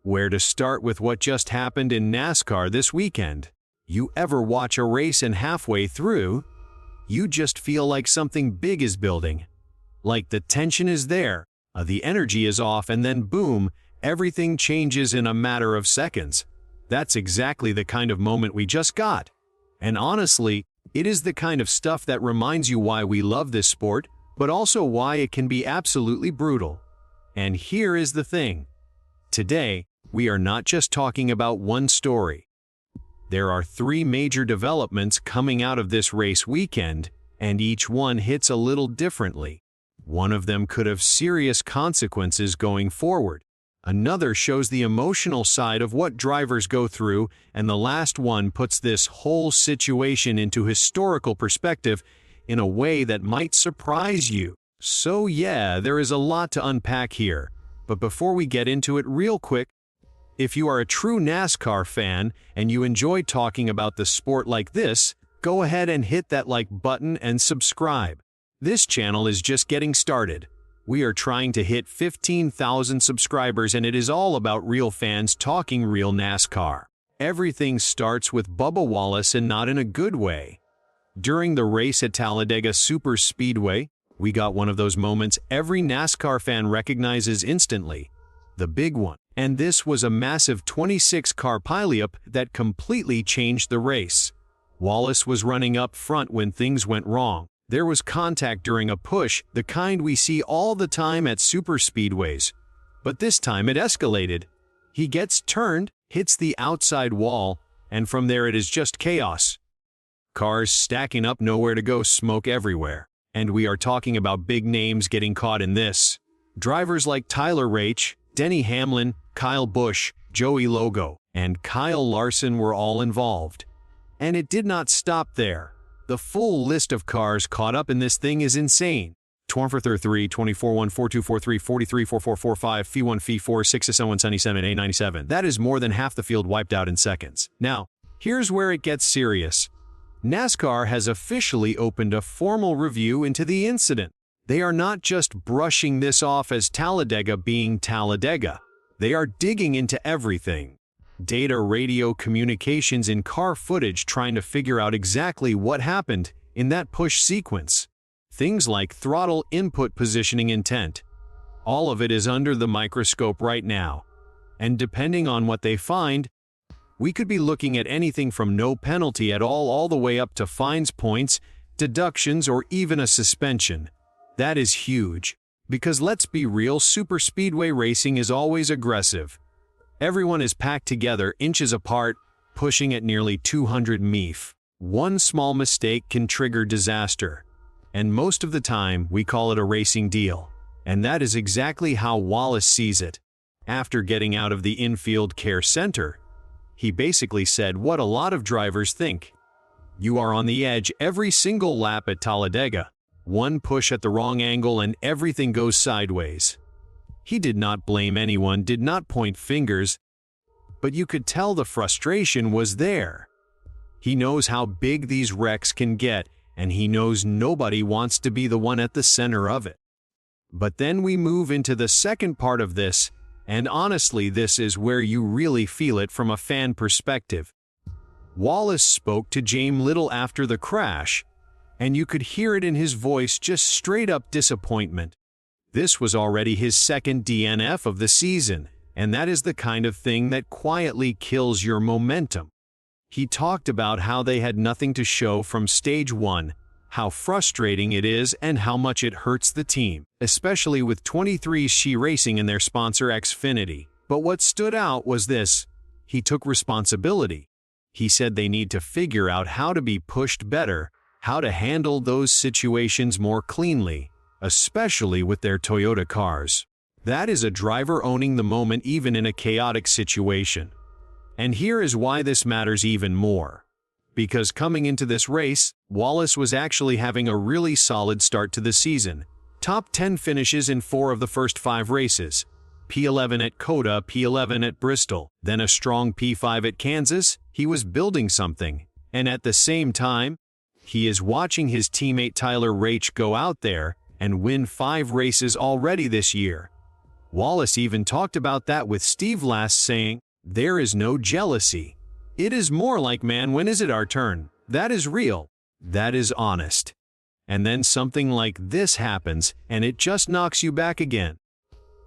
Where to start with what just happened in NASCAR this weekend? You ever watch a race and halfway through, you just feel like something big is building? Like the tension is there, the energy is off, and then boom, everything changes in a matter of seconds. That's exactly the kind of moment we just got. And honestly, it is the kind of stuff that reminds you why we love this sport, but also why it can be absolutely brutal. And here is the thing. Today, we are not just talking about one story. There are 3 major developments coming out of this race weekend, and each one hits a little differently. One of them could have serious consequences going forward. Another shows the emotional side of what drivers go through, and the last one puts this whole situation into historical perspective in a way that might surprise you. So yeah, there is a lot to unpack here. But before we get into it real quick, if you are a true NASCAR fan and you enjoy talking about the sport like this, go ahead and hit that like button and subscribe. This channel is just getting started. We are trying to hit 15,000 subscribers, and it is all about real fans talking real NASCAR. Everything starts with Bubba Wallace, and not in a good way. During the race at Talladega Superspeedway, we got one of those moments every NASCAR fan recognizes instantly. The big one. And this was a massive 26-car pileup that completely changed the race. Wallace was running up front when things went wrong. There was contact during a push, the kind we see all the time at superspeedways. But this time it escalated. He gets turned, hits the outside wall, and from there it is just chaos. Cars stacking up, nowhere to go, smoke everywhere. And we are talking about big names getting caught in this. Drivers like Tyler Raich, Denny Hamlin, Kyle Busch, Joey Logo, and Kyle Larson were all involved. And it did not stop there. The full list of cars caught up in this thing is insane. 24-3, 24-1, 42-43, 43, 44, 45, F1, F4, 6, 1, 77, A97. That is more than half the field wiped out in seconds. Now, here's where it gets serious. NASCAR has officially opened a formal review into the incident. They are not just brushing this off as Talladega being Talladega. They are digging into everything. Data, radio, communications, and car footage, trying to figure out exactly what happened in that push sequence. Things like throttle input, positioning, intent. All of it is under the microscope right now. And depending on what they find, we could be looking at anything from no penalty at all the way up to fines, points, deductions, or even a suspension. That is huge. Because let's be real, superspeedway racing is always aggressive. Everyone is packed together, inches apart, pushing at nearly 200 mph. One small mistake can trigger disaster. And most of the time, we call it a racing deal. And that is exactly how Wallace sees it. After getting out of the infield care center, he basically said what a lot of drivers think. You are on the edge every single lap at Talladega. One push at the wrong angle and everything goes sideways. He did not blame anyone, did not point fingers, but you could tell the frustration was there. He knows how big these wrecks can get, and he knows nobody wants to be the one at the center of it. But then we move into the second part of this, and honestly, this is where you really feel it from a fan perspective. Wallace spoke to James Little after the crash, and you could hear it in his voice, just straight-up disappointment. This was already his second DNF of the season, and that is the kind of thing that quietly kills your momentum. He talked about how they had nothing to show from stage 1, how frustrating it is, and how much it hurts the team, especially with 23XC Racing and their sponsor Xfinity. But what stood out was this: he took responsibility. He said they need to figure out how to be pushed better, how to handle those situations more cleanly, especially with their Toyota cars. That is a driver owning the moment even in a chaotic situation. And here is why this matters even more. Because coming into this race, Wallace was actually having a really solid start to the season. Top 10 finishes in 4 of the first 5 races. P11 at Coda, P11 at Bristol, then a strong P5 at Kansas. He was building something. And at the same time, he is watching his teammate Tyler Raich go out there and win 5 races already this year. Wallace even talked about that with Steve last, saying, "There is no jealousy. It is more like, man, when is it our turn? That is real. That is honest." And then something like this happens, and it just knocks you back again.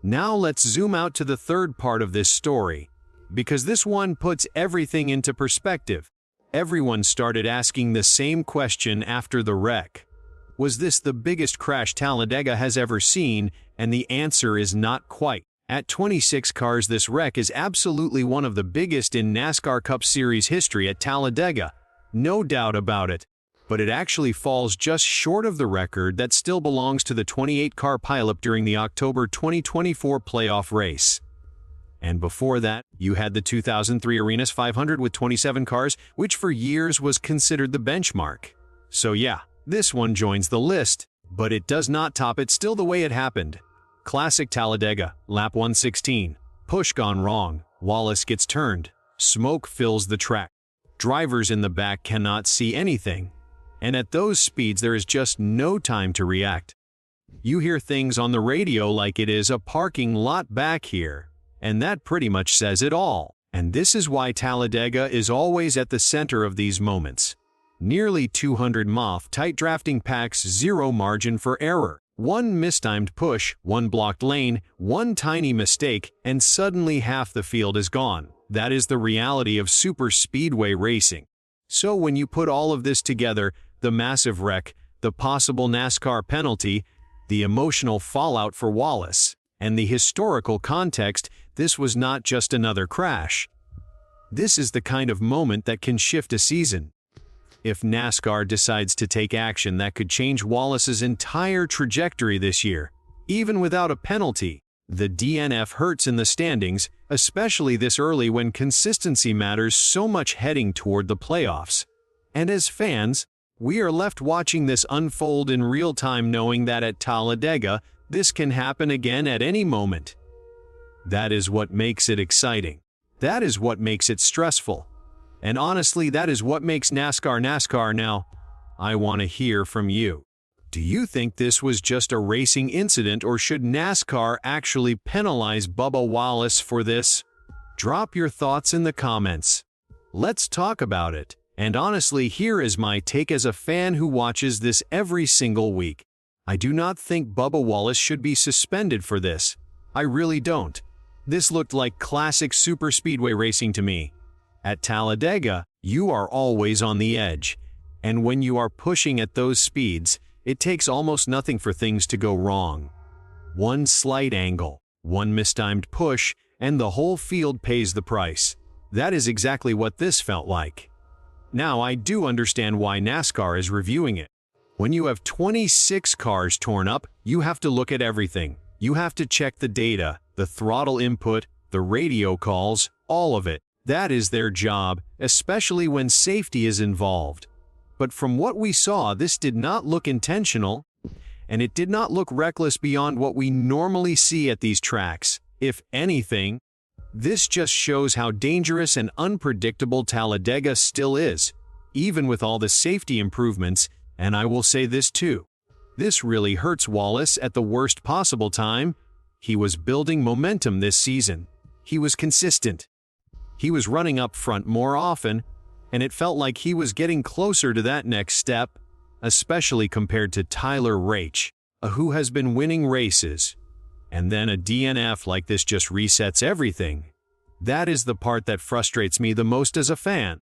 Now let's zoom out to the third part of this story, because this one puts everything into perspective. Everyone started asking the same question after the wreck. Was this the biggest crash Talladega has ever seen? And the answer is not quite. At 26 cars, this wreck is absolutely one of the biggest in NASCAR Cup Series history at Talladega. No doubt about it. But it actually falls just short of the record that still belongs to the 28-car pileup during the October 2024 playoff race. And before that, you had the 2003 Arenas 500 with 27 cars, which for years was considered the benchmark. So yeah, this one joins the list, but it does not top it still the way it happened. Classic Talladega, lap 116. Push gone wrong. Wallace gets turned. Smoke fills the track. Drivers in the back cannot see anything. And at those speeds, there is just no time to react. You hear things on the radio like it is a parking lot back here. And that pretty much says it all. And this is why Talladega is always at the center of these moments. Nearly 200 mph, tight drafting packs, zero margin for error. One mistimed push, one blocked lane, one tiny mistake, and suddenly half the field is gone. That is the reality of super speedway racing. So when you put all of this together, the massive wreck, the possible NASCAR penalty, the emotional fallout for Wallace, and the historical context, this was not just another crash. This is the kind of moment that can shift a season. If NASCAR decides to take action, that could change Wallace's entire trajectory this year. Even without a penalty, the DNF hurts in the standings, especially this early when consistency matters so much heading toward the playoffs. And as fans, we are left watching this unfold in real time, knowing that at Talladega, this can happen again at any moment. That is what makes it exciting. That is what makes it stressful. And honestly, that is what makes NASCAR NASCAR now. I want to hear from you. Do you think this was just a racing incident, or should NASCAR actually penalize Bubba Wallace for this? Drop your thoughts in the comments. Let's talk about it. And honestly, here is my take as a fan who watches this every single week. I do not think Bubba Wallace should be suspended for this. I really don't. This looked like classic super speedway racing to me. At Talladega, you are always on the edge. And when you are pushing at those speeds, it takes almost nothing for things to go wrong. One slight angle, one mistimed push, and the whole field pays the price. That is exactly what this felt like. Now, I do understand why NASCAR is reviewing it. When you have 26 cars torn up, you have to look at everything. You have to check the data, the throttle input, the radio calls, all of it. That is their job, especially when safety is involved. But from what we saw, this did not look intentional, and it did not look reckless beyond what we normally see at these tracks. If anything, this just shows how dangerous and unpredictable Talladega still is, even with all the safety improvements. And I will say this too. This really hurts Wallace at the worst possible time. He was building momentum this season. He was consistent. He was running up front more often, and it felt like he was getting closer to that next step, especially compared to Tyler Raich, who has been winning races. And then a DNF like this just resets everything. That is the part that frustrates me the most as a fan.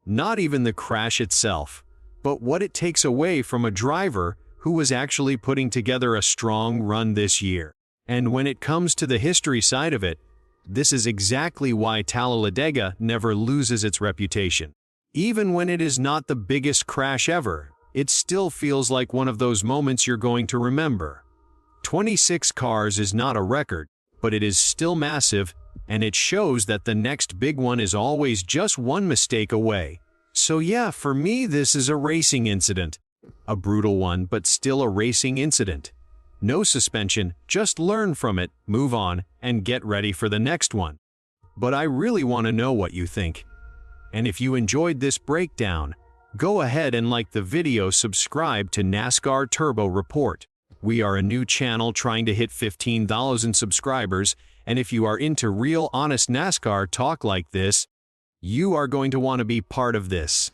Not even the crash itself, but what it takes away from a driver who was actually putting together a strong run this year. And when it comes to the history side of it, this is exactly why Talladega never loses its reputation. Even when it is not the biggest crash ever, it still feels like one of those moments you're going to remember. 26 cars is not a record, but it is still massive, and it shows that the next big one is always just one mistake away. So yeah, for me, this is a racing incident. A brutal one, but still a racing incident. No suspension, just learn from it, move on, and get ready for the next one. But I really want to know what you think. And if you enjoyed this breakdown, go ahead and like the video, subscribe to NASCAR Turbo Report. We are a new channel trying to hit 15,000 subscribers, and if you are into real honest NASCAR talk like this, you are going to want to be part of this.